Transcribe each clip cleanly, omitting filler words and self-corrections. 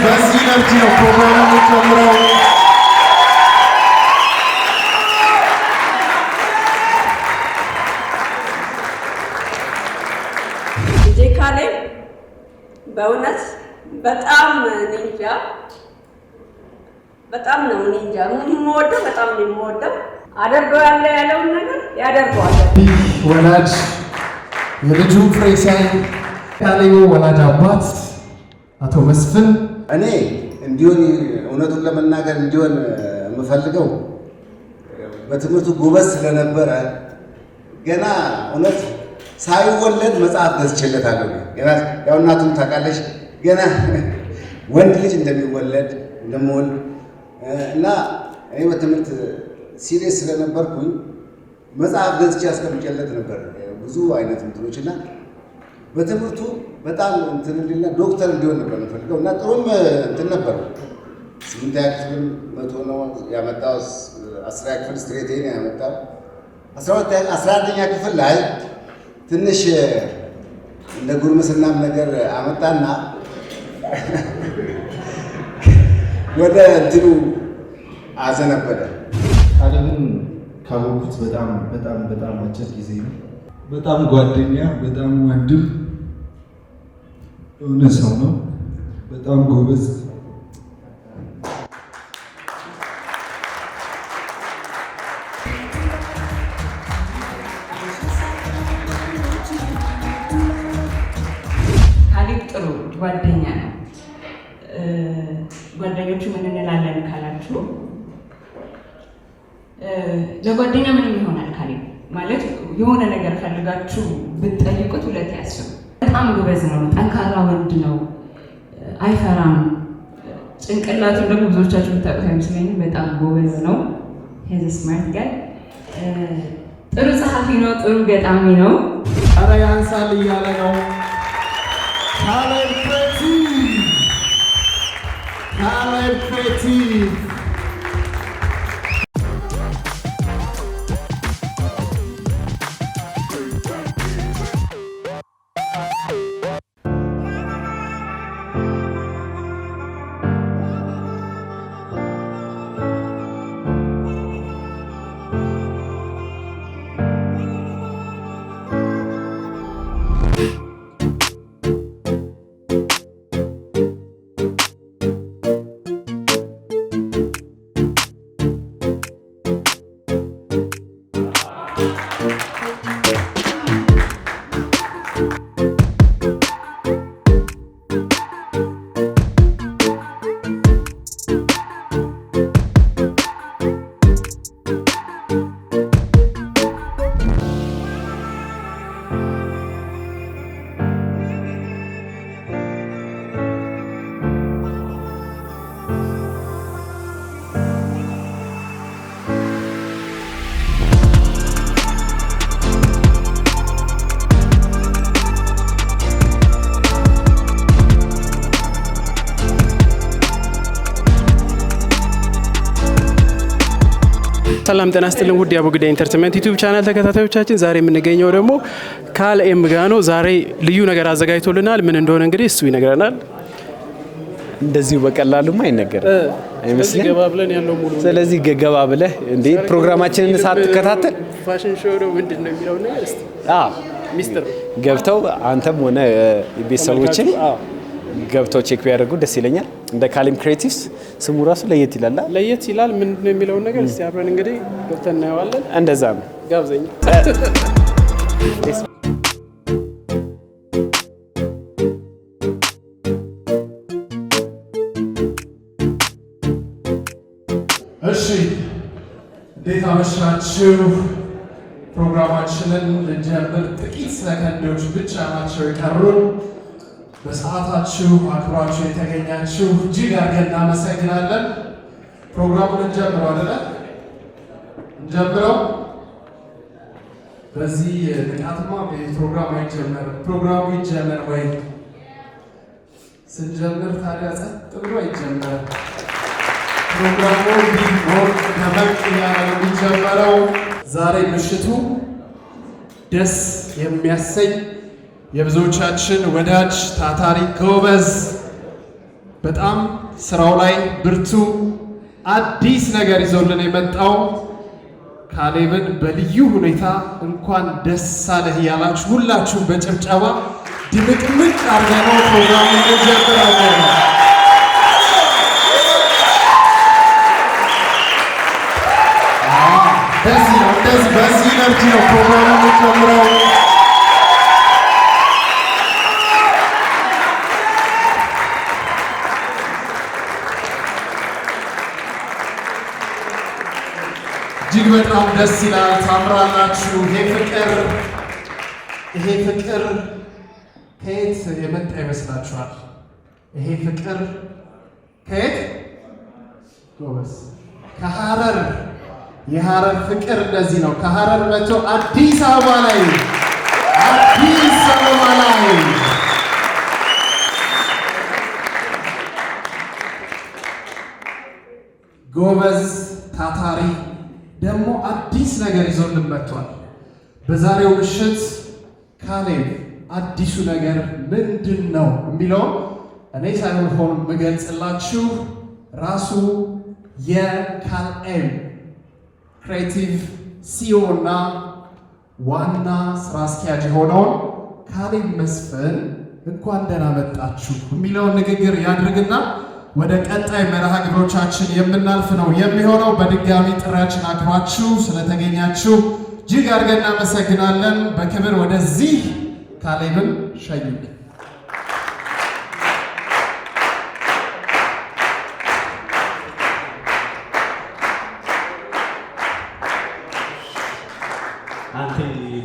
በዚህ ነርጂ ነው ፕሮግራሙ የሚጀምረው። ካሌብ በእውነት በጣም ኒንጃ በጣም ነው ኒንጃ የምወደው በጣም ነው የምወደው። አደርገው ያለውን ነገር ያደርገዋል። ወላጅ የልጁ ፍሬ ሲያይ ካሌብ ወላጅ አባት አቶ መስፍን እኔ እንዲሆን እውነቱን ለመናገር እንዲሆን የምፈልገው በትምህርቱ ጎበዝ ስለነበረ ገና እውነት ሳይወለድ መጽሐፍ ገዝቼለታለሁ። ገና ያው እናቱም ታውቃለች ገና ወንድ ልጅ እንደሚወለድ እንደምወልድ እና እኔ በትምህርት ሲሪየስ ስለነበርኩኝ መጽሐፍ ገዝቼ አስቀምጬለት ነበር ብዙ አይነት እንትኖች እና በትምህርቱ በጣም እንትን እንዲልና ዶክተር እንዲሆን ነበር የምፈልገው እና ጥሩም እንትን ነበር። 8ኛ ክፍል 100 ነው ያመጣው። 10ኛ ክፍል ስትሬት ነው ያመጣው። 11ኛ ክፍል ላይ ትንሽ እንደ ጉርምስናም ነገር አመጣና ወደ እንትኑ አዘነበለ። ካሌብን ካወቅኩት በጣም አጭር ጊዜ ነው። በጣም ጓደኛ፣ በጣም ወንድም የሆነ ሰው ነው። በጣም ጎበዝ ጓደኛ ነው። ጓደኞቹ ምን እንላለን ካላችሁ ለጓደኛ ምንም ይሆናል። ካሌብ ማለት የሆነ ነገር ፈልጋችሁ ብትጠይቁት ሁለት ያስብ። በጣም ጎበዝ ነው። ጠንካራ ወንድ ነው። አይፈራም። ጭንቅላቱን ደግሞ ብዙዎቻችሁ ብታውቁት አይመስለኝም። በጣም ጎበዝ ነው። ሄዝ ስማርት ጋይ። ጥሩ ጸሐፊ ነው። ጥሩ ገጣሚ ነው። ኧረ ያንሳል እያለ ነው Caleb Creative. ሰላም ጤና ይስጥልን ውድ የአቡጊዳ ኢንተርቴይንመንት ዩቲዩብ ቻናል ተከታታዮቻችን፣ ዛሬ የምንገኘው ደግሞ ካሌብ ጋር ነው። ዛሬ ልዩ ነገር አዘጋጅቶልናል። ምን እንደሆነ እንግዲህ እሱ ይነግረናል። እንደዚሁ በቀላሉማ አይነገርም አይመስልም። ስለዚህ ገባ ብለህ እንዴ ፕሮግራማችንን ሳትከታተል ፋሽን ሾው ነው ምንድነው የሚለው ነገር እስቲ ሚስጥር ገብተው አንተም ሆነ ቤተሰቦችን ገብተው ቼክ ቢያደርጉ ደስ ይለኛል። እንደ ካሌብ ክሬቲቭስ ስሙ ራሱ ለየት ይላል። ምንድነው የሚለው ነገር እስቲ አብረን እንግዲህ ገብተን እናየዋለን። እንደዛ ነው። ጋብዘኝ። እሺ እንዴት አመሻችሁ? ፕሮግራማችንን ልንጀምር ጥቂት ሰከንዶች ብቻ ናቸው የቀሩን። በሰዓታችሁ አክብራችሁ የተገኛችሁ እጅግ አድርገን እናመሰግናለን። ፕሮግራሙን እንጀምረው አይደለ? እንጀምረው። በዚህ ንቃትማ ፕሮግራሙ አይጀመርም። ፕሮግራሙ ይጀመር ወይ? ስንጀምር ታዲያ ጸጥ ብሎ አይጀመር። ፕሮግራሙ ቢሞቅ ደመቅ እያለ ነው የሚጀመረው። ዛሬ ምሽቱ ደስ የሚያሰኝ የብዙዎቻችን ወዳጅ ታታሪ ጎበዝ በጣም ስራው ላይ ብርቱ አዲስ ነገር ይዞልን የመጣው ካሌብን በልዩ ሁኔታ እንኳን ደስ አለህ ያላችሁ ሁላችሁም በጭብጨባ ድምቅምቅ አድርገነው ፕሮግራሙን እንጀምራለን። በዚህ ኤነርጂ ነው ፕሮግራሙን የምንጀምረው። እጅግ በጣም ደስ ይላል። ታምራላችሁ። ይሄ ፍቅር ከየት የመጣ ይመስላችኋል? ይሄ ፍቅር ከየት? ጎበዝ፣ ከሐረር። የሐረር ፍቅር እንደዚህ ነው። ከሐረር መጥቶ አዲስ አበባ ላይ ጎበዝ፣ ታታሪ ደግሞ አዲስ ነገር ይዞልን መጥቷል። በዛሬው ምሽት ካሌብ አዲሱ ነገር ምንድን ነው የሚለው እኔ ሳይሆን የምገልጽላችሁ ራሱ የካልኤም ክሬቲቭ ሲኦ እና ዋና ስራ አስኪያጅ የሆነውን ካሌብ መስፍን እንኳን ደህና መጣችሁ የሚለውን ንግግር ያድርግና ወደ ቀጣይ መርሃ ግብሮቻችን የምናልፍ ነው የሚሆነው። በድጋሚ ጥሪያችን አክብራችሁ ስለተገኛችሁ እጅግ አድርገን እናመሰግናለን። በክብር ወደዚህ ካሌብን ሸኙ። አንተ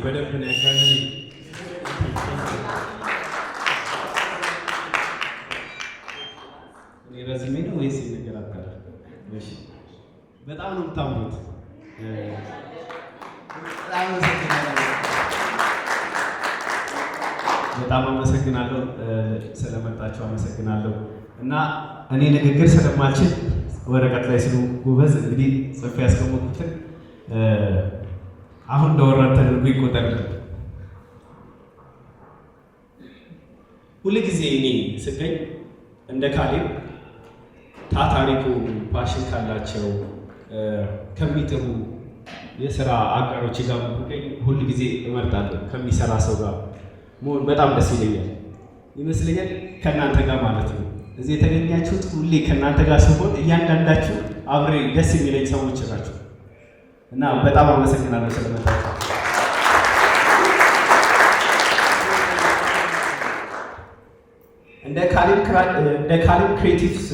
በደንብ ነው ያካለኝ። ረዝሜ ነው ወይስ ነገር አጣለ? እሺ፣ በጣም ነው የምታምሩት። በጣም አመሰግናለሁ ስለመጣችሁ አመሰግናለሁ። እና እኔ ንግግር ስለማልችል ወረቀት ላይ ስሉ ጎበዝ እንግዲህ ጽፌ ያስቀመጥኩትን አሁን እንደወረደ ተደርጎ ይቆጠርልኝ። ሁልጊዜ እኔ ስገኝ እንደ ካሌብ ታታሪኩ ፓሽን ካላቸው ከሚጥሩ የስራ አጋሮች ጋር ብገኝ ሁል ጊዜ እመርጣለሁ። ከሚሰራ ሰው ጋር መሆን በጣም ደስ ይመስለኛል። ከእናንተ ጋር ማለት ነው። እዚህ የተገኛችሁት ሁሌ ከእናንተ ጋር ሲሆን እያንዳንዳችሁ አብሬ ደስ የሚለኝ ሰዎች ናቸው እና በጣም አመሰግናለሁ ስለመጣችሁ። እንደ ካሌብ ክሬቲቭስ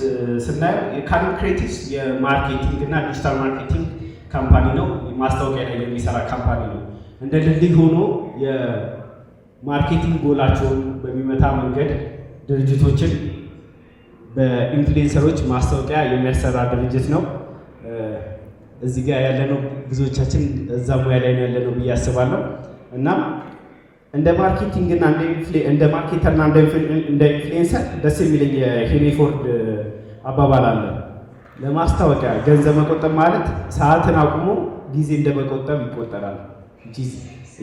ስናየው የካሌብ ክሬቲቭስ የማርኬቲንግ እና ዲጂታል ማርኬቲንግ ካምፓኒ ነው። ማስታወቂያ ላይ የሚሰራ ካምፓኒ ነው። እንደ ድልድይ ሆኖ የማርኬቲንግ ጎላቸውን በሚመታ መንገድ ድርጅቶችን በኢንፍሉዌንሰሮች ማስታወቂያ የሚያሰራ ድርጅት ነው። እዚህ ጋር ያለነው ብዙዎቻችን እዛ ሙያ ላይ ያለነው ብዬ አስባለሁ እና እንደ ማርኬቲንግ እና እንደ ማርኬተር እና እንደ ኢንፍሉዌንሰር ደስ የሚለኝ የሄንሪ ፎርድ አባባል አለ። ለማስታወቂያ ገንዘብ መቆጠብ ማለት ሰዓትን አቁሞ ጊዜ እንደመቆጠብ ይቆጠራል።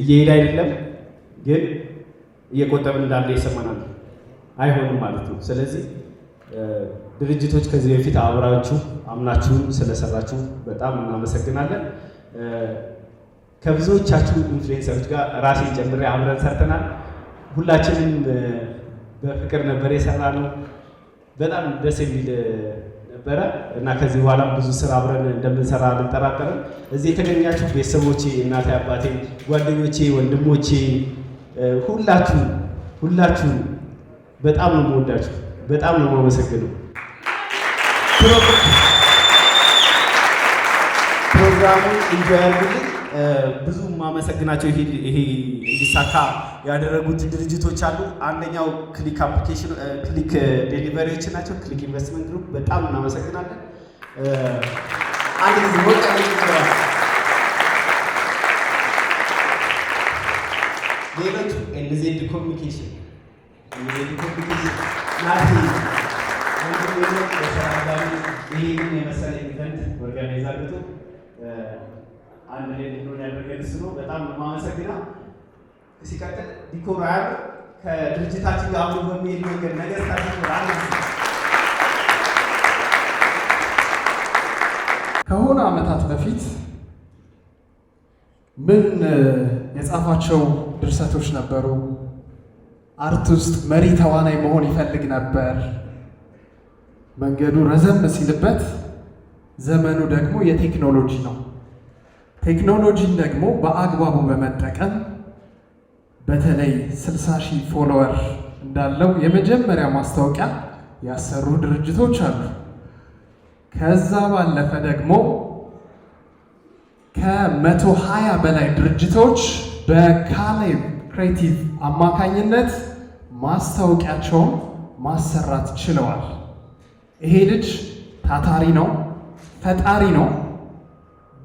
እየሄደ አይደለም ግን እየቆጠብን እንዳለ ይሰማናል። አይሆንም ማለት ነው። ስለዚህ ድርጅቶች ከዚህ በፊት አብራችሁ አምናችሁን ስለሰራችሁ በጣም እናመሰግናለን። ከብዙዎቻችሁ ኢንፍሉዌንሰሮች ጋር ራሴን ጨምሬ አብረን ሰርተናል። ሁላችንም በፍቅር ነበር የሰራነው። በጣም ደስ የሚል ነበረ እና ከዚህ በኋላ ብዙ ስራ አብረን እንደምንሰራ አልጠራጠርም። እዚህ የተገኛችሁ ቤተሰቦቼ፣ እናቴ፣ አባቴ፣ ጓደኞቼ፣ ወንድሞቼ ሁላችሁ በጣም ነው የምወዳችሁ፣ በጣም ነው የማመሰግነው። ፕሮግራሙ ኢንጆይ አድርጉልኝ። ብዙ ማመሰግናቸው ይሄ እንዲሳካ ያደረጉት ድርጅቶች አሉ። አንደኛው ክሊክ ዴሊቨሪዎች ናቸው። ክሊክ ኢንቨስትመንት ግሩፕ በጣም እናመሰግናለን። አንድ ጊዜ ወጣ ሌሎቹ ኤንዜድ ኮሚኒኬሽን ናቲ ይህን የመሰለ ኢቨንት ኦርጋናይዝ አድርጎ አንድ ላይ እንድንሆን ያደረገን እሱ ነው። በጣም የማመሰግነው። ሲቀጥል ዲኮር ከድርጅታችን ጋር አብሮ በሚሄድ መንገድ ነገር ታዲኮር ከሆነ ዓመታት በፊት ምን የጻፋቸው ድርሰቶች ነበሩ? አርት ውስጥ መሪ ተዋናይ መሆን ይፈልግ ነበር። መንገዱ ረዘም ሲልበት ዘመኑ ደግሞ የቴክኖሎጂ ነው። ቴክኖሎጂን ደግሞ በአግባቡ በመጠቀም በተለይ 60,000 ፎሎወር እንዳለው የመጀመሪያ ማስታወቂያ ያሰሩ ድርጅቶች አሉ። ከዛ ባለፈ ደግሞ ከ120 በላይ ድርጅቶች በካሌብ ክሬቲቭ አማካኝነት ማስታወቂያቸውን ማሰራት ችለዋል። ይሄ ልጅ ታታሪ ነው፣ ፈጣሪ ነው፣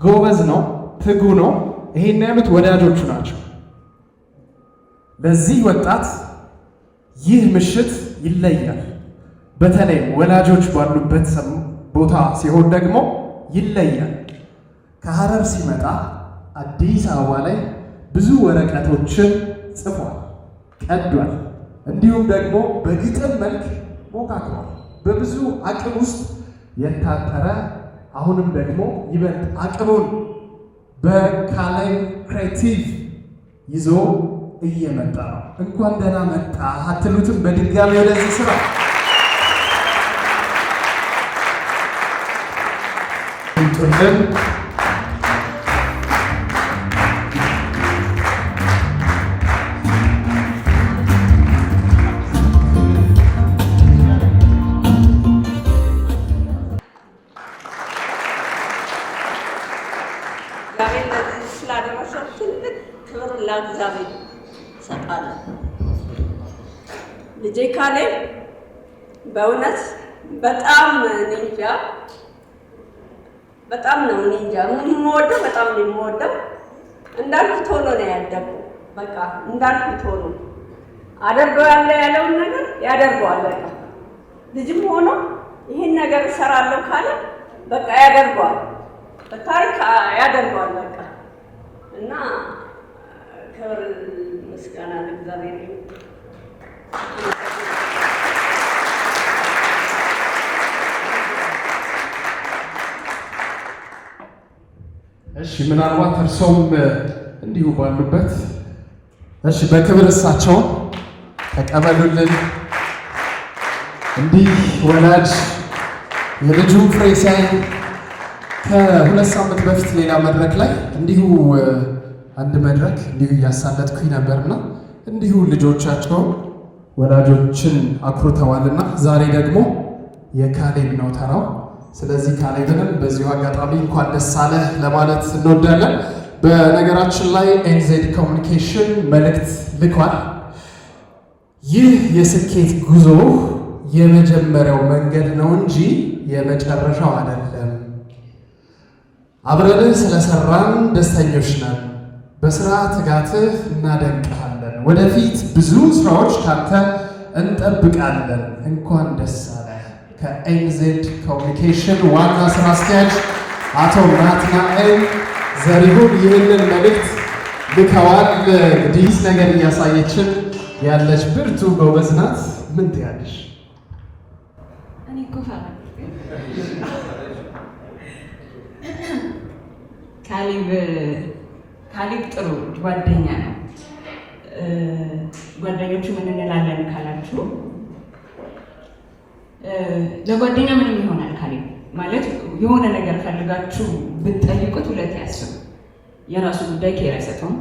ጎበዝ ነው፣ ትጉ ነው። ይሄን ያሉት ወዳጆቹ ናቸው። ለዚህ ወጣት ይህ ምሽት ይለያል። በተለይ ወላጆች ባሉበት ቦታ ሲሆን ደግሞ ይለያል። ከሐረር ሲመጣ አዲስ አበባ ላይ ብዙ ወረቀቶችን ጽፏል፣ ቀዷል። እንዲሁም ደግሞ በግጥም መልክ ሞካክሯል። በብዙ አቅም ውስጥ የታጠረ አሁንም ደግሞ ይበልጥ አቅሙን በካሌብ ክሬቲቭ ይዞ እየመጣ ነው። እንኳን ደህና መጣ አትሉትም? በድጋሚ ወደዚህ ስራ እንጥልን ስላደረሰው ትልቅ ክብር ለእግዚአብሔር እሰጣለሁ። ልጄ ካሌብ በእውነት በጣም እንጃ በጣም ነው እንጃ የምወደው፣ በጣም ነው የምወደው። እንዳልኩት ሆኖ ነው ያደገው። በቃ እንዳልኩት ሆኖ አደርገዋለሁ ያለውን ነገር ያደርገዋል። በቃ ልጅም ሆኖ ይሄን ነገር እሰራለሁ ካለ በቃ ያደርገዋል፣ በታሪክ ያደርገዋል። በቃ እና ክብር ምስጋና ለእግዚአብሔር ይሁን። እሺ፣ ምናልባት እርሶም እንዲሁ ባሉበት እሺ፣ በክብር እሳቸውን ተቀበሉልን። እንዲህ ወላጅ የልጁን ፍሬ ሲያይ ከ2 ሳምንት በፊት ሌላ መድረክ ላይ እንዲሁ አንድ መድረክ እንዲሁ እያሳለጥኩኝ ነበርና እንዲሁ ልጆቻቸው ወላጆችን አኩርተዋልና ዛሬ ደግሞ የካሌብ ነው ተራው። ስለዚህ ካሌብንም በዚሁ አጋጣሚ እንኳን ደስ አለህ ለማለት እንወዳለን። በነገራችን ላይ ኤንዜድ ኮሚኒኬሽን መልእክት ልኳል። ይህ የስኬት ጉዞ የመጀመሪያው መንገድ ነው እንጂ የመጨረሻው አይደለም። አብረን ስለሰራን ደስተኞች ነን። በስራ ትጋትህ እናደንቅሃለን። ወደፊት ብዙ ስራዎች ካንተ እንጠብቃለን። እንኳን ደስ አለህ። ከኤንዜድ ኮሚኒኬሽን ዋና ስራ አስኪያጅ አቶ ናትናኤል ዘሪሁን ይህንን መልእክት ልከዋል። እንግዲህ ነገር እያሳየችን ያለች ብርቱ ጎበዝ ናት። ምን ትያለሽ? እኔ እኮ ፈራለሁ። ካሌብ ጥሩ ጓደኛ ነው። ጓደኞቹ ምን እንላለን ካላችሁ ለጓደኛ ምንም ይሆናል። ካሌብ ማለት የሆነ ነገር ፈልጋችሁ ብትጠይቁት ሁለት ያስብ። የራሱ ጉዳይ ኬር አይሰጠውም።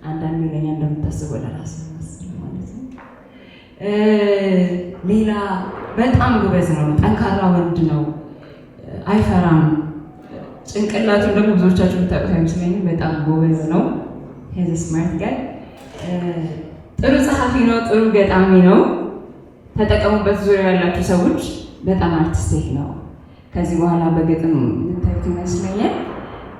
አንዳንድ ለኛ እንደምታስበው ለራሱ ማለት ነው። ሌላ በጣም ጎበዝ ነው። ጠንካራ ወንድ ነው። አይፈራም። ጭንቅላቱን ደግሞ ብዙዎቻችሁ የምታውቁት አይመስለኝም። በጣም ጎበዝ ነው። ሄዝ ስማርት ጋይ። ጥሩ ጸሐፊ ነው። ጥሩ ገጣሚ ነው። ተጠቀሙበት። ዙሪያ ያላችሁ ሰዎች በጣም አርቲስቲክ ነው። ከዚህ በኋላ በግጥም የምታዩት ይመስለኛል።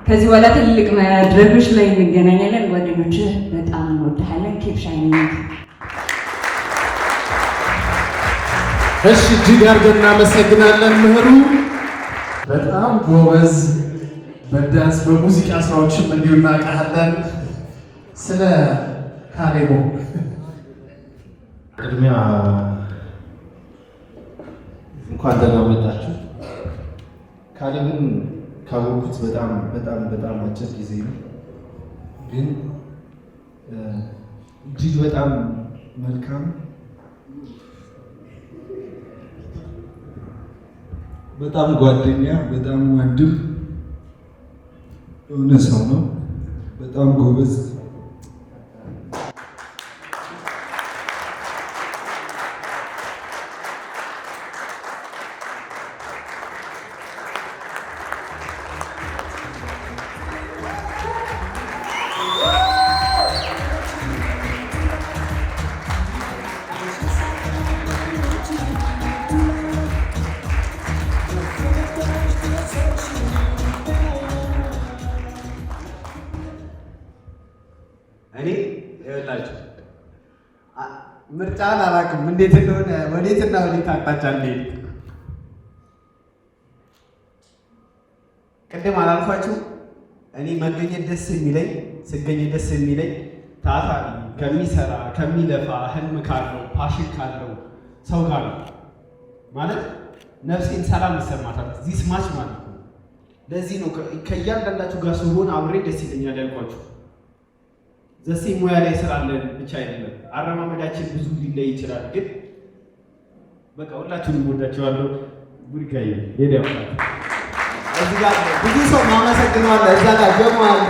ከዚህ በኋላ ትልቅ መድረኮች ላይ እንገናኛለን። ጓደኞች በጣም እንወድሃለን። ኬፕ ሻይኒንግ። እሺ፣ እጅግ አድርገን እናመሰግናለን። ምህሩ በጣም ጎበዝ፣ በዳንስ በሙዚቃ ስራዎችም እንዲሁ እናውቃለን። ስለ ካሌብ ቅድሚያ እንኳን ደህና መጣችሁ። ካሌብን ካወቅኩት በጣም አጭር ጊዜ ነው፣ ግን እጅግ በጣም መልካም በጣም ጓደኛ በጣም ወንድም የሆነ ሰው ነው። በጣም ጎበዝ እኔ ይኸውላችሁ ምርጫን አላውቅም እንዴት እንደሆነ ወዴትና ወዴት አቅጣጫ እንደሄድ ቅድም አላልኳችሁ። እኔ መገኘት ደስ የሚለኝ ስገኝ ደስ የሚለኝ ታታሪ ከሚሰራ ከሚለፋ ህልም ካለው ፓሽን ካለው ሰው ጋር ነው ማለት ነፍሴን ሰላም ይሰማታል። ዚስ ማች ማለት ነው። ለዚህ ነው ከእያንዳንዳችሁ ጋር ስሆን አብሬ ደስ ይለኛል ያልኳችሁ። ዘሴ ሙያ ላይ ስላለን ብቻ አይደለም። አረማመዳችን ብዙ ሊለይ ይችላል፣ ግን በቃ ሁላችሁንም ወዳችኋለሁ። ጉድጋይ ሄደው እዚህ ጋር ብዙ ሰው ማመሰግነዋለሁ። እዛ ጋር ጀሞ አለ።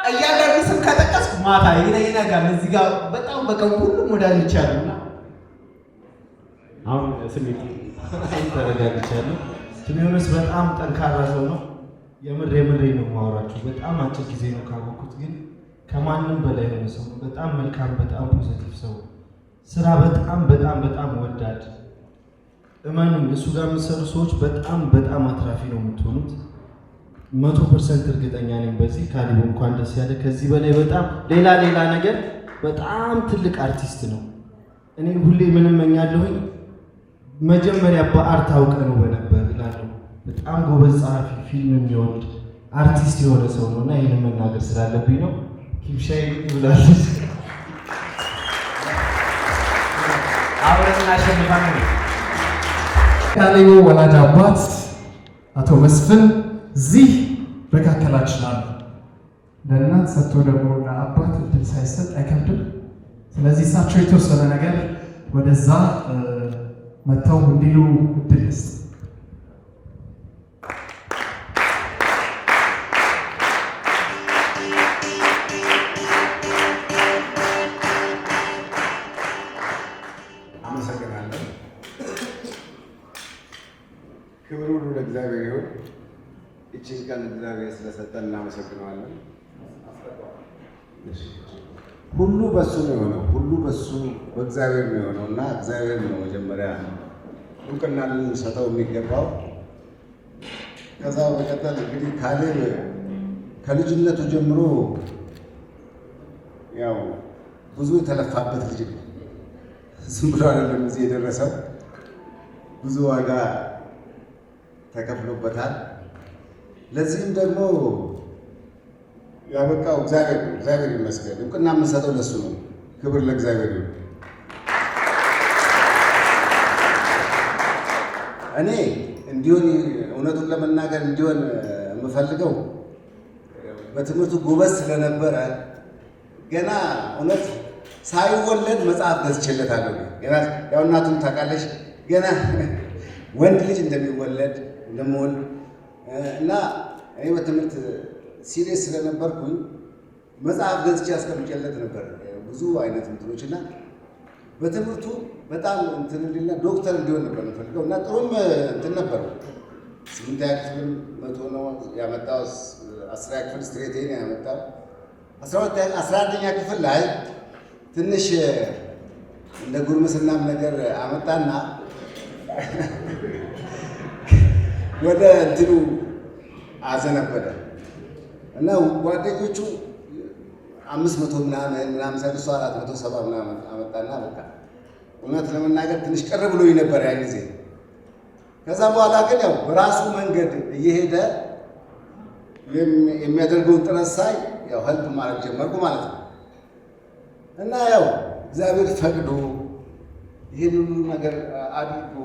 እያንዳንዱ ስም ከጠቀስኩ ማታ ይነጋል። እዚህ ጋር በጣም በቃ ሁሉም ወዳጆች አሉና አሁን ስሜት ተረጋግቻለሁ። ቱሚዮንስ በጣም ጠንካራ ሰው ነው። የምሬ ነው የማወራችሁ። በጣም አጭር ጊዜ ነው ካወቅኩት፣ ግን ከማንም በላይ የሆነ ሰው ነው። በጣም መልካም፣ በጣም ፖዚቲቭ ሰው፣ ስራ በጣም ወዳድ። እመኑኝ፣ እሱ ጋር የምትሰሩ ሰዎች በጣም አትራፊ ነው የምትሆኑት። 100% እርግጠኛ ነኝ በዚህ። ካሊቦ እንኳን ደስ ያለ። ከዚህ በላይ በጣም ሌላ ነገር በጣም ትልቅ አርቲስት ነው። እኔ ሁሌ ምን እመኛለሁኝ መጀመሪያ በአርት አውቀ ነው በነበር እላለሁ። በጣም ጎበዝ ጸሐፊ፣ ፊልም የሚወድ አርቲስት የሆነ ሰው ነው እና ይህንን መናገር ስላለብኝ ነው። ኪምሻይ ብላለች። አብረን እናሸንፋለን። ካሌቦ ወላጅ አባት አቶ መስፍን እዚህ መካከላችን አሉ። ለእናት ሰጥቶ ደግሞ ለአባት እድል ሳይሰጥ አይከብድም። ስለዚህ እሳቸው የተወሰነ ነገር ወደዛ መጥተው እንዲሉ እድል ይስጥ። አመሰግናለሁ። ክብር ሁሉ ለእግዚአብሔር ይሁን። ይህችን ቀን እግዚአብሔር ስለሰጠን እናመሰግነዋለን። ሁሉ በሱ ነው የሆነው፣ ሁሉ በሱ በእግዚአብሔር ነው የሆነው እና እግዚአብሔር ነው መጀመሪያ እውቅና ልንሰጠው የሚገባው። ከዛ በቀጠል እንግዲህ ካሌብ ከልጅነቱ ጀምሮ ያው ብዙ የተለፋበት ልጅ ነው። ዝም ብሎ አይደለም እዚህ የደረሰው፣ ብዙ ዋጋ ተከፍሎበታል። ለዚህም ደግሞ ያበቃው እግዚአብሔር ነው። እግዚአብሔር ይመስገን። እውቅና የምንሰጠው ለሱ ነው። ክብር ለእግዚአብሔር ነው። እኔ እንዲሆን እውነቱን ለመናገር እንዲሆን የምፈልገው በትምህርቱ ጎበዝ ስለነበረ ገና እውነት ሳይወለድ መጽሐፍ ገዝቼለታለሁ። ገና ያው እናቱን ታውቃለች፣ ገና ወንድ ልጅ እንደሚወለድ እንደምወልድ እና እኔ በትምህርት ሲሪየስ ስለነበርኩኝ መጽሐፍ ገዝቼ አስቀምጬለት ነበር ብዙ አይነት እንትኖች እና በትምህርቱ በጣም እንትን እንዲልና ዶክተር እንዲሆን ነበር የምፈልገው እና ጥሩም እንትን ነበር። 8ኛ ክፍል 100 ነው ያመጣው፣ 10ኛ ክፍል ስትሬት ነው ያመጣው። 11ኛ ክፍል ላይ ትንሽ እንደ ጉርምስናም ነገር አመጣና ወደ እንትኑ አዘነበለ እና ጓደኞቹ 500 ምናምን ሰልሶ 470 ምናምን አመጣና በቃ እውነት ለመናገር ትንሽ ቅር ብሎኝ ነበር ያን ጊዜ። ከዛ በኋላ ግን ያው በራሱ መንገድ እየሄደ የሚያደርገውን ጥረት ሳይ ያው ሄልፕ ማድረግ ጀመርኩ ማለት ነው። እና ያው እግዚአብሔር ፈቅዶ ይህን ሁሉ ነገር አድርጎ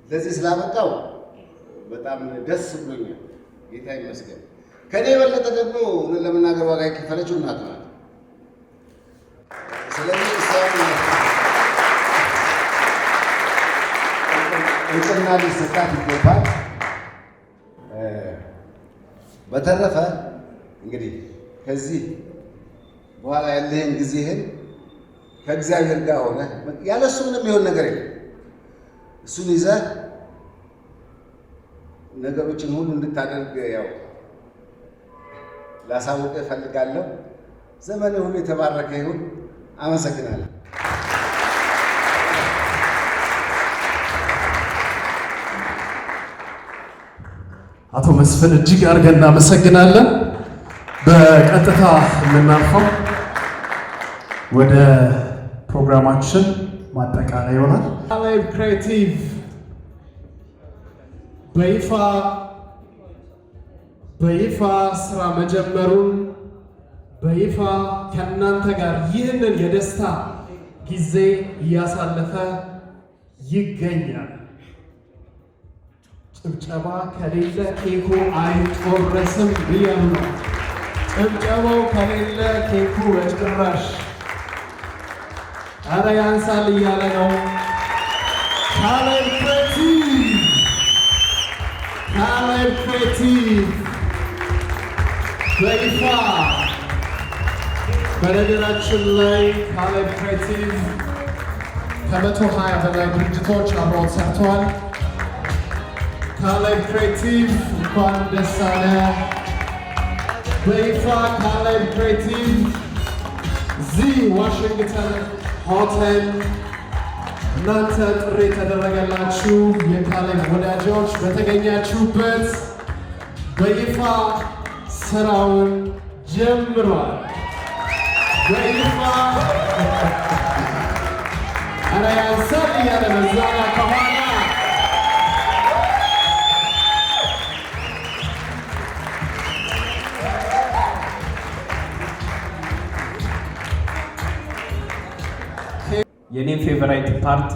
ለዚህ ስላበቃው በጣም ደስ ብሎኛል። ጌታ ይመስገን። ከኔ የበለጠ ደግሞ ለመናገር ዋጋ የከፈለችው እናት ናት። ስለዚህ እሷም እውቅና ሊሰጣት ይገባል። በተረፈ እንግዲህ ከዚህ በኋላ ያለህን ጊዜህን ከእግዚአብሔር ጋር ሆነ ያለ እሱ ምንም የሚሆን ነገር የለም። እሱን ይዘህ ነገሮችን ሁሉ እንድታደርግ ያው ላሳውቅህ እፈልጋለሁ። ዘመን ሁሉ የተባረከ ይሁን። አመሰግናለሁ። አቶ መስፍን እጅግ አድርገን እናመሰግናለን። በቀጥታ የምናልፈው ወደ ፕሮግራማችን ማጠቃለያ ይሆናል። ካሌብ ክሬቲቭ በይፋ ስራ መጀመሩን በይፋ ከእናንተ ጋር ይህንን የደስታ ጊዜ እያሳለፈ ይገኛል። ጭብጨባ ከሌለ ኬኩ አይቆረስም ብያሉ ነው። ጭብጨባው ከሌለ ኬኩ በጭራሽ ኧረ ያንሳል እያለ ነው። ካሌብ ክሬቲቭ በይፋ በነገራችን ላይ ካሌብ ክሬቲቭ ከ120 በላይ ድርጅቶች አብረውት ሰርተዋል። ካሌብ ክሬቲቭ እንኳን ደስ አለ። በይፋ ካሌብ ክሬቲቭ እዚህ ዋሽንግተን ሆቴል እናንተ ጥሪ የተደረገላችሁ የካሌብ ወዳጆች በተገኛችሁበት በይፋ ስራውን ጀምሯል። በይፋ ኧረ ያንሳል እያለ በዛ ከኋላ የኔም ፌቨራይት ፓርት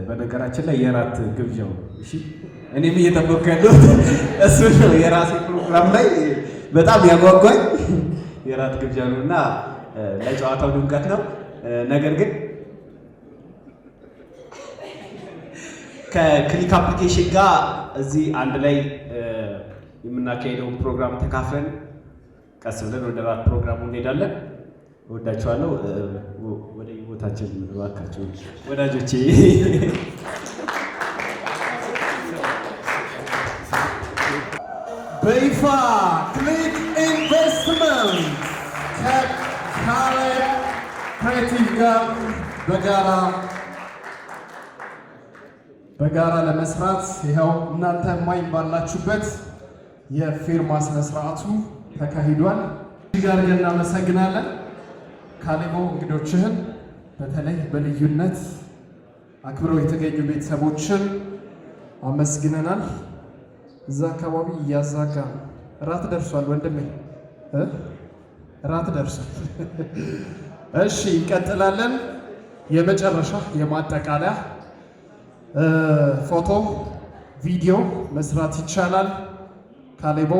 በነገራችን ላይ የራት ግብዣው። እሺ እኔም እየጠበቅኩ ያለሁት እሱ ነው። የራሴ ፕሮግራም ላይ በጣም ያጓጓኝ የራት ግብዣ ነው እና ለጨዋታው ድምቀት ነው። ነገር ግን ከክሊክ አፕሊኬሽን ጋር እዚህ አንድ ላይ የምናካሄደውን ፕሮግራም ተካፍለን ቀስ ብለን ወደ ራት ፕሮግራሙ እንሄዳለን። እወዳችኋለሁ። ወደ ቦታችን እባካችሁ ወዳጆቼ። በይፋ ክሊክ ኢንቨስትመንት ከካሌብ ክሬቲቭ ጋር በጋራ ለመስራት ይኸው እናንተ ማኝ ባላችሁበት የፊርማ ስነስርዓቱ ተካሂዷል። እጅግ አድርገን እናመሰግናለን። ካሌቦ እንግዶችህን በተለይ በልዩነት አክብረው የተገኙ ቤተሰቦችን አመስግነናል። እዛ አካባቢ እያዛጋ ነው። እራት ደርሷል ወንድሜ፣ እራት ደርሷል። እሺ እንቀጥላለን። የመጨረሻ የማጠቃለያ ፎቶ ቪዲዮ መስራት ይቻላል። ካሌቦ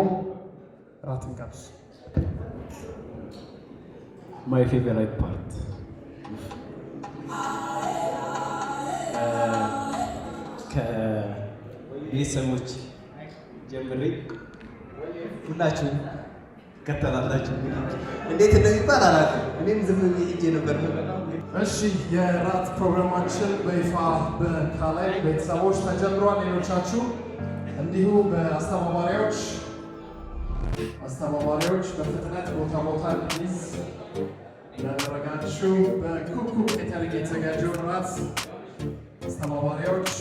እራት እንጋብዝ። ማይ ፌቨራይት ፓርት ከቤተሰቦች ጀምሬ ሁላችሁም ከተላላችሁ እንዴት እንደሚባል አላውቅም። እኔም ዝም ብዬ ሄጄ ነበር። እሺ የራት ፕሮግራማችን በይፋ በካሌብ ቤተሰቦች ተጀምሯል። ሌሎቻችሁ እንዲሁ በአስተባባሪዎች በፍጥነት ቦታ እንዲይዝ ያደረጋችሁ በኩኩ ኬተሪንግ የተዘጋጀው ራት አስተባባሪዎች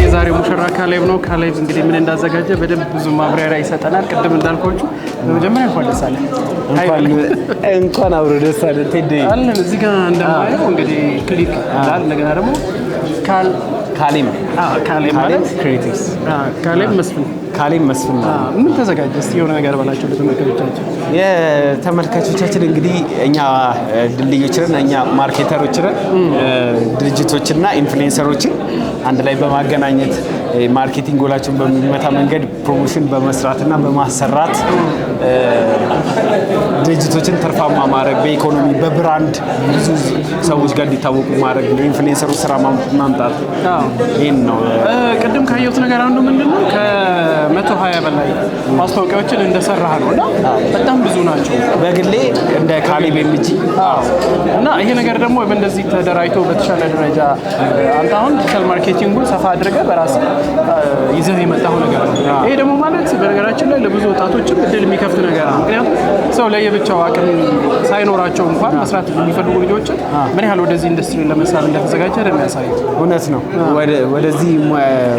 የዛሬው ሙሽራ ካሌብ ነው። ካሌብ እንግዲህ ምን እንዳዘጋጀ በደንብ ብዙ ማብራሪያ ይሰጠናል። ቅድም እንዳልኳችሁ በመጀመሪያ እንኳን ደስ አለ። እንኳን አብሮ ደስ አለ። ቴዲ አለን እዚህ ጋር እንደማየው እንግዲህ ክሊክ ዳል ነገር ደግሞ ካሌብ ማለት ክሬቲቭስ ካሌብ መስፍን ካሌብ መስፍን ነው። ምን ተዘጋጀ? እስቲ የሆነ ነገር በላቸው ለተመልካቾቻችን። የተመልካቾቻችን እንግዲህ እኛ ድልድዮችን እኛ ማርኬተሮችን ድርጅቶችና ኢንፍሉዌንሰሮችን አንድ ላይ በማገናኘት ማርኬቲንግ ጎላቸውን በሚመታ መንገድ ፕሮሞሽን በመስራትና በማሰራት ድርጅቶችን ትርፋማ ማድረግ፣ በኢኮኖሚ በብራንድ ብዙ ሰዎች ጋር እንዲታወቁ ማድረግ፣ ለኢንፍሉዌንሰሩ ስራ ማምጣት ይህን ነው። ቅድም ካየሁት ነገር አንዱ ምንድነው ከ120 በላይ ማስታወቂያዎችን እንደሰራህ ነው እና በጣም ብዙ ናቸው። በግሌ እንደ ካሌብ ኤምጂ እና ይሄ ነገር ደግሞ እንደዚህ ተደራጅቶ በተሻለ ደረጃ አንተ አሁን ዲጂታል ማርኬቲንጉን ሰፋ አድርገህ በራስህ ይዘህ የመጣው ነገር ነው። ይሄ ደግሞ ማለት በነገራችን ላይ ለብዙ ወጣቶችም እድል የሚከፍት ነገር ነው። ምክንያቱም ሰው ለየብቻው አቅም ሳይኖራቸው እንኳን መስራት የሚፈልጉ ልጆችን ምን ያህል ወደዚህ ኢንዱስትሪ ለመሳብ እንደተዘጋጀ የሚያሳይ እውነት ነው። ወደዚህ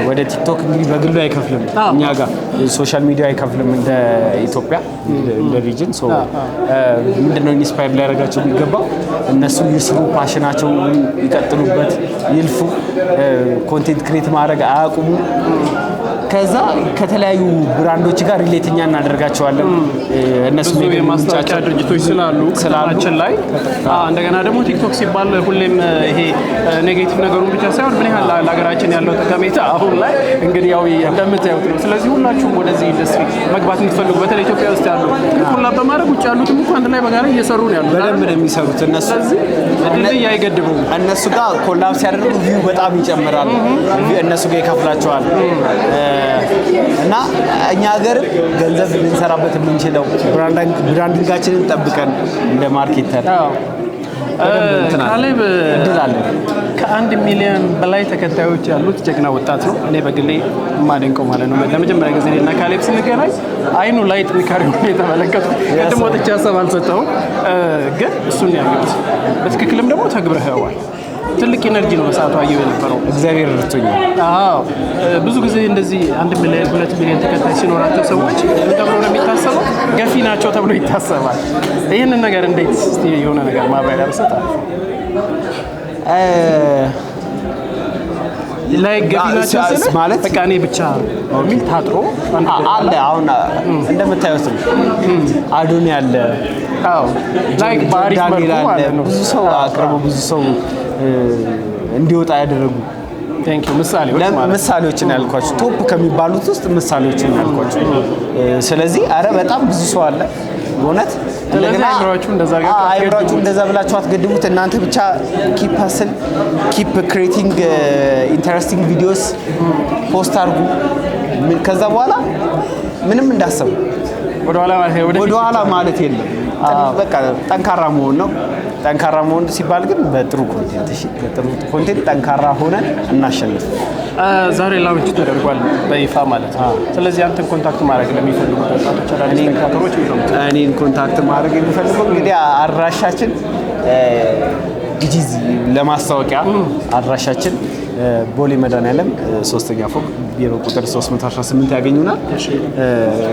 ወደ ቲክቶክ እንግዲህ በግሉ አይከፍልም፣ እኛ ጋር ሶሻል ሚዲያ አይከፍልም እንደ ኢትዮጵያ እንደ ሪጅን። ምንድነው ኢንስፓየር ሊያደርጋቸው የሚገባው እነሱ ይስሩ፣ ፓሽናቸው ይቀጥሉበት፣ ይልፉ፣ ኮንቴንት ክሬት ማድረግ አያቁሙ። ከዛ ከተለያዩ ብራንዶች ጋር ሪሌትኛ እናደርጋቸዋለን። እነሱ የማስታወቂያ ድርጅቶች ስላሉ ላይ እንደገና ደግሞ ቲክቶክ ሲባል ሁሌም ይሄ ኔጌቲቭ ነገሩን ብቻ ሳይሆን ምን ያህል ለሀገራችን ያለው ጠቀሜታ አሁን ላይ እንግዲህ ያው እንደምታዩት ነው። ስለዚህ ሁላችሁም ወደዚህ ኢንዱስትሪ መግባት የምትፈልጉ በተለይ ኢትዮጵያ ውስጥ ያሉ ኮላብ በማድረግ ውጭ ያሉትም እኮ አንድ ላይ በጋራ እየሰሩ ነው ያሉት። በደንብ ነው የሚሰሩት እነሱ። ስለዚህ አይገድቡም። እነሱ ጋር ኮላብ ሲያደርጉ ቪው በጣም ይጨምራል። እነሱ ጋር ይከፍላቸዋል። እና እኛ ሀገር ገንዘብ ልንሰራበት የምንችለው ብራንዲንጋችንን ጠብቀን እንደ ማርኬተር ካሌብ ከ1 ሚሊዮን በላይ ተከታዮች ያሉት ጀግና ወጣት ነው። እኔ በግሌ የማደንቀው ማለት ነው። ለመጀመሪያ ጊዜ እኔና ካሌብ ስንገናኝ አይኑ ላይ ጥንካሬውን የተመለከቱት ቅድም ወጥቼ ሀሳብ አልሰጠሁም፣ ግን እሱን ያየሁት በትክክልም ደግሞ ተግብረኸዋል። ትልቅ ኢነርጂ ነው በሰዓቱ አየሁ የነበረው። እግዚአብሔር ረድቶኛል። ብዙ ጊዜ እንደዚህ 1 ሚሊዮን 2 ሚሊዮን ተከታይ ሲኖራቸው ሰዎች ተብሎ ነው የሚታሰበው፣ ገፊ ናቸው ተብሎ ይታሰባል። ይህንን ነገር እንዴት እስቲ የሆነ ነገር ማብራሪያ ብሰጥ ላይ ገፊ ናቸው ማለት በቃ እኔ ብቻ የሚል ታጥሮ አለ። አሁን እንደምታዩት አዶኒ አለ፣ ላይክ ባሪፍ ማለት ነው። ብዙ ሰው አቅርቦ ብዙ ሰው እንዲወጣ ያደረጉ ምሳሌዎችን ያልኳቸው ቶፕ ከሚባሉት ውስጥ ምሳሌዎችን ያልኳቸው። ስለዚህ አረ በጣም ብዙ ሰው አለ በእውነት። እንደገና አይብራችሁ እንደዛ ብላችሁ አትገድሙት። እናንተ ብቻ ኪፕ ሀስል ኪፕ ክሬቲንግ ኢንተረስቲንግ ቪዲዮስ ፖስት አድርጉ። ከዛ በኋላ ምንም እንዳሰቡ ወደኋላ ማለት የለም። በቃ ጠንካራ መሆን ነው። ጠንካራ መሆን ሲባል ግን በጥሩ ኮንቴንት፣ እሺ፣ በጥሩ ኮንቴንት ጠንካራ ሆነን እናሸንፍ። ዛሬ ላውንች ተደርጓል በይፋ ማለት ነው። ስለዚህ አንተን ኮንታክት ማድረግ ለሚፈልጉ ወጣቶች እኔን ኮንታክት ማድረግ የሚፈልጉ እንግዲህ አድራሻችን ጊዜ ለማስታወቂያ አድራሻችን ቦሌ መድኃኒዓለም 3ኛ ፎቅ ቢሮ ቁጥር 318 ያገኙናል።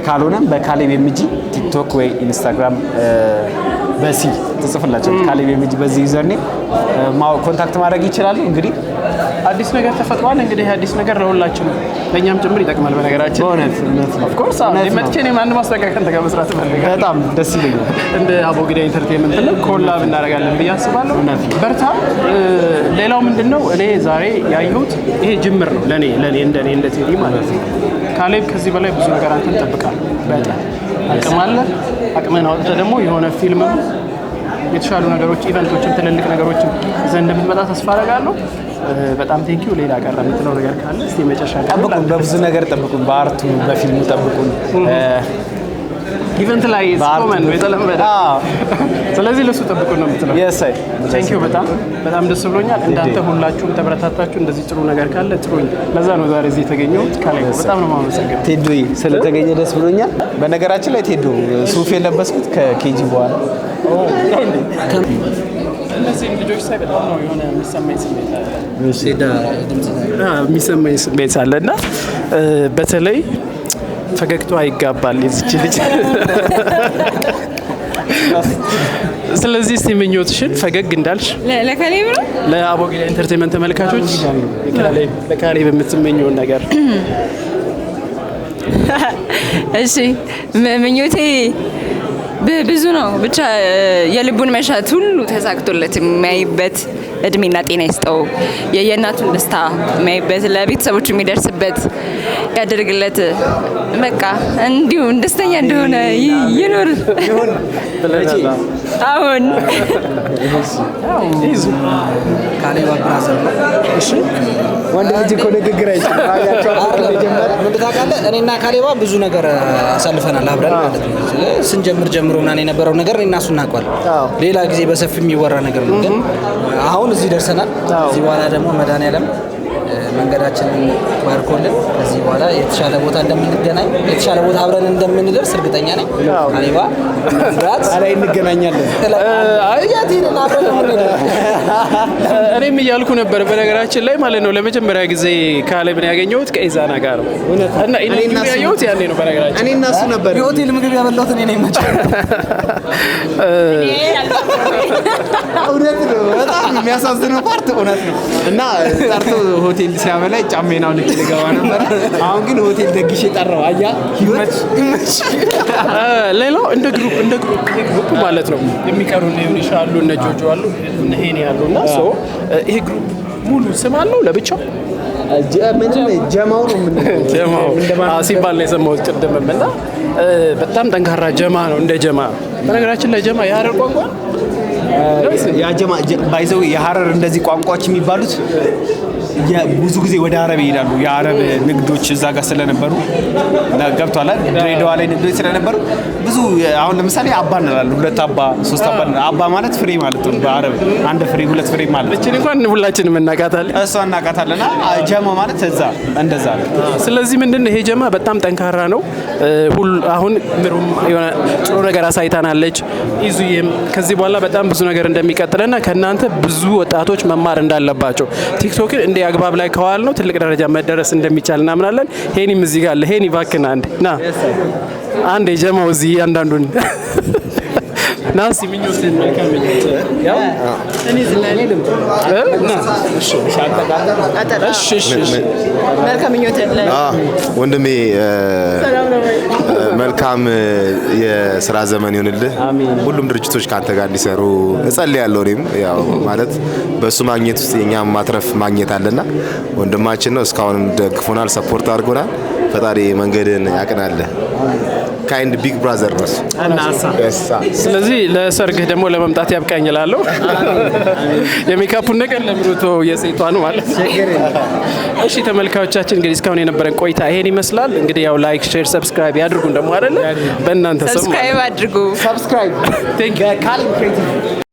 ካልሆነም በካሌብ ኤምጂ ቲክቶክ ወይ ኢንስታግራም በሲ ተጽፈላችሁ ካሌብ ኤምጂ በዚህ ዩዘርኔም ኮንታክት ማድረግ ይችላሉ። እንግዲህ አዲስ ነገር ተፈጥሯል። እንግዲህ አዲስ ነገር ለሁላችን ለኛም ጭምር ይጠቅማል። በነገራችን በእውነት ኦፍ ኮርስ ለምትቼ ነው ማን ማስተካከል ከአንተ ጋር መስራት ፈልጋለሁ። በጣም ደስ ይለኛል። እንደ አቦጊዳ ኢንተርቴይንመንት ነው ኮላብ እናደርጋለን ብዬ አስባለሁ። በርታ። ሌላው ምንድነው እኔ ዛሬ ያየሁት ይሄ ጅምር ነው ለኔ እንደ ቴዲ ማለት ነው። ካሌብ ከዚህ በላይ ብዙ ነገር አንተን እንጠብቃለን። በጣም አቅም አለ። አቅምህን አውጥተህ ደግሞ የሆነ ፊልም የተሻሉ ነገሮች ኢቨንቶችን ትልልቅ ነገሮችን ይዘህ እንደምትመጣ ተስፋ አደርጋለሁ። በጣም ቴንኪው። ሌላ ቀረ የምትለው ነገር ካለ እስቲ መጨረሻ ጠብቁን፣ በብዙ ነገር ጠብቁን፣ በአርቱ በፊልሙ ጠብቁን። ኢቨንት ላይ ስኮመን የተለመደ ስለዚህ ለሱ ጠብቁን ነው የምትለው። የሳይ ቴንኪው። በጣም ደስ ብሎኛል። እንዳንተ ሁላችሁም ተበረታታችሁ። እንደዚህ ጥሩ ነገር ካለ ጥሩኝ። ለዛ ነው ዛሬ እዚህ የተገኘሁት። ካሌብ በጣም ነው የማመሰግነው። ቴዶ ስለተገኘ ደስ ብሎኛል። በነገራችን ላይ ቴዶ ሱፍ የለበስኩት ከኬጂ በኋላ እነዚህ ልጆች ሳይ በጣም ነው የሆነ የሚሰማኝ ስሜት አለ እና በተለይ ፈገግታዋ ይጋባል የዚች ልጅ። ስለዚህ እስቲ ምኞትሽን ፈገግ እንዳልሽ ለካሌብ ነው ለአቦጊዳ ኢንተርቴይንመንት ተመልካቾች ለካሌብ የምትመኘውን ነገር እሺ ምኞቴ ብዙ ነው። ብቻ የልቡን መሻት ሁሉ ተሳክቶለት የሚያይበት እድሜና ጤና ይስጠው። የየእናቱን ደስታ የሚያይበት ለቤተሰቦቹ የሚደርስበት ያደርግለት። በቃ እንዲሁ ደስተኛ እንደሆነ ይኖር። አሁን ካሌባ ብራዘር ነው። እሺ ወንድ ልጅ እኮ ንግግር አይችልም። ምን ታውቃለህ? እኔና ካሌባ ብዙ ነገር አሳልፈናል አብረን ማለት ነው። ስንጀምር ጀምሮ ምናምን የነበረው ነገር እኔና እሱ እናውቀዋለን። ሌላ ጊዜ በሰፊ የሚወራ ነገር ነው። ግን አሁን እዚህ ደርሰናል። እዚህ በኋላ ደግሞ መድኃኒዓለም መንገዳችንን ባርኮልን ከዚህ በኋላ የተሻለ ቦታ እንደምንገናኝ የተሻለ ቦታ አብረን እንደምንደርስ እርግጠኛ ነኝ። ካሌባ ጋት ላይ እንገናኛለን። እኔም እያልኩ ነበር በነገራችን ላይ ማለት ነው። ለመጀመሪያ ጊዜ ካሌብን ያገኘሁት ከኢዛና ጋር ነው እና እኔ ያየሁት ያኔ ነው። በነገራችን እኔ እና እሱ ነበር የሆቴል ምግብ ያበላሁት እኔ ነኝ። መቼ እውነት ነው። በጣም የሚያሳዝነው ፓርት እውነት ነው። እና ጠርቶ ሆቴል ሲያበላኝ ጫሜን አውልቄ ልገባ ነበር። አሁን ግን ሆቴል ደግሼ ጠራው። አያ ህይወት ሌላው እንደ ግሩፕ ማለት ነው የሚቀሩ ሊሆን ይችላሉ። እነ ጆጆ አሉ፣ እነ ሄኒ አሉ እና ይሄ ግሩፕ ሙሉ ስም አለው ለብቻው ምንም ጀማው ነው ጀማው ሲባል ነው የሰማሁት ቅድምም። እና በጣም ጠንካራ ጀማ ነው እንደ ጀማ። በነገራችን ላይ ጀማ የሀረር ቋንቋ ያ ጀማ ባይዘው የሀረር እንደዚህ ቋንቋዎች የሚባሉት ብዙ ጊዜ ወደ አረብ ይሄዳሉ። የአረብ ንግዶች እዛ ጋር ስለነበሩ ገብቷል። ድሬዳዋ ላይ ንግዶች ስለነበሩ ብዙ አሁን ለምሳሌ አባ እንላለን። 2 አባ 3 አባ። አባ ማለት ፍሬ ማለት ነው በአረብ። 1 ፍሬ 2 ፍሬ ማለት እቺ እንኳን ሁላችንም እናቃታለን። እሷ እናቃታለና ጀማ ማለት እዛ እንደዛ ነው። ስለዚህ ምንድነው ይሄ ጀማ በጣም ጠንካራ ነው። አሁን ምሩም የሆነ ጥሩ ነገር አሳይታናለች። ኢዙዬም ከዚህ በኋላ በጣም ብዙ ነገር እንደሚቀጥልና ከናንተ ብዙ ወጣቶች መማር እንዳለባቸው ቲክቶክን እንደ አግባብ ላይ ከዋል ነው ትልቅ ደረጃ መደረስ እንደሚቻል እናምናለን። ሄኒም እዚህ ጋር አለ። ሄኒ እባክህን አንድ የጀማው እዚህ አንዳንዱን ናሲ ምኞትን መልካም ምኞት ያው እኔ ዝናኔ ልምጥ እሺ መልካም ምኞት ወንድሜ መልካም የስራ ዘመን ይሁንልህ። ሁሉም ድርጅቶች ካንተ ጋር እንዲሰሩ እጸልያለሁ። እኔም ያው ማለት በሱ ማግኘት ውስጥ የኛም ማትረፍ ማግኘት አለና ወንድማችን ነው። እስካሁንም ደግፎናል፣ ሰፖርት አድርጎናል። ፈጣሪ መንገድን ያቅናልህ። ካይንድ ቢግ ብራዘር ነው እናሳ። ስለዚህ ለሰርግህ ደግሞ ለመምጣት ያብቃኝ እላለሁ። የሜካፑን ነገር ለምሩቶ የሴቷ ነው ማለት ነው። እሺ ተመልካቾቻችን እንግዲህ እስካሁን የነበረን ቆይታ ይሄን ይመስላል። እንግዲህ ያው ላይክ፣ ሼር፣ ሰብስክራይብ ያድርጉን ደግሞ አይደለ? በእናንተ ሰው ሰብስክራይብ አድርጉ። ሰብስክራይብ ቴንክ ዩ ካሊም ክሬቲቭ